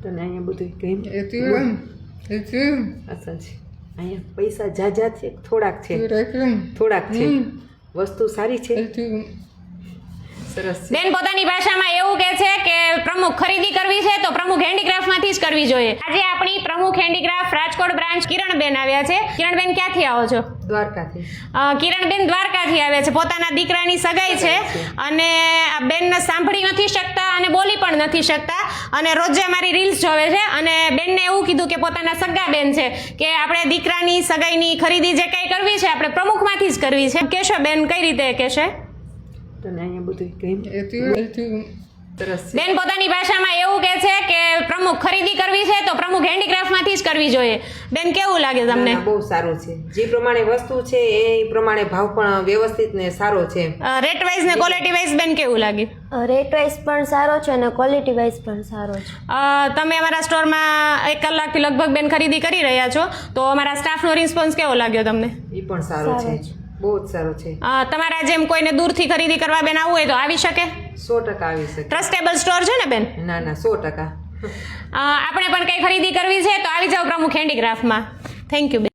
તને અહીંયા બધું કઈ ATM અસલ છે અહીંયા પૈસા જાજા છે થોડાક છે થોડાક છે વસ્તુ સારી છે સરસ છે બેન પોતાની ભાષામાં એવું કહે છે કે પ્રમુખ ખરીદી કરવી છે તો પ્રમુખ હેન્ડીક્રાફ્ટમાંથી જ કરવી જોઈએ. આજે આપણી પ્રમુખ હેન્ડીક્રાફ્ટ રાજકોટ બ્રાન્ચ કિરણબેન આવ્યા છે. કિરણબેન ક્યાંથી આવો છો? દ્વારકાથી. કિરણબેન દ્વારકાથી આવ્યા છે. પોતાના દીકરાની સગાઈ છે અને આ બેનને સાંભળી નથી શકતા અને બોલી પણ નથી શકતા અને રોજે મારી રીલ્સ જોવે છે અને બેનને એવું કીધું કે પોતાના સગા બેન છે કે આપણે દીકરાની સગાઈની ખરીદી જે કંઈ કરવી છે આપણે પ્રમુખમાંથી જ કરવી છે. કહેશો બેન કઈ રીતે કહેશે? તને અહીંયા બધું કઈ સરસ છે બેન પોતાની ભાષામાં એવું કહે છે કે પ્રમુખ ખરીદી કરવી છે તો પ્રમુખ હેન્ડીક્રાફ્ટમાંથી જ કરવી જોઈએ. બેન કેવું લાગે તમને? બહુ સારું છે જે પ્રમાણે વસ્તુ છે એ પ્રમાણે ભાવ પણ વ્યવસ્થિત ને સારો છે. રેટ વાઇઝ ને ક્વોલિટી વાઇઝ બેન કેવું લાગે? રેટ વાઇઝ પણ સારો છે અને ક્વોલિટી વાઇઝ પણ સારો છે. તમે અમારા સ્ટોરમાં 1 કલાકથી લગભગ બેન ખરીદી કરી રહ્યા છો તો અમારા સ્ટાફનો રિસ્પોન્સ કેવો લાગ્યો તમને? એ પણ સારો છે બહુ જ સારો છે. તમારા જેમ કોઈને દૂરથી ખરીદી કરવા બેન આવવું હોય તો આવી શકે? 100% આવી શકે. ટ્રસ્ટેબલ સ્ટોર છે ને બેન? ના 100%. આપણે પણ કંઈ ખરીદી કરવી છે તો આવી જાઓ પ્રમુખ હેન્ડીક્રાફ્ટમાં. થેન્ક યુ બેન.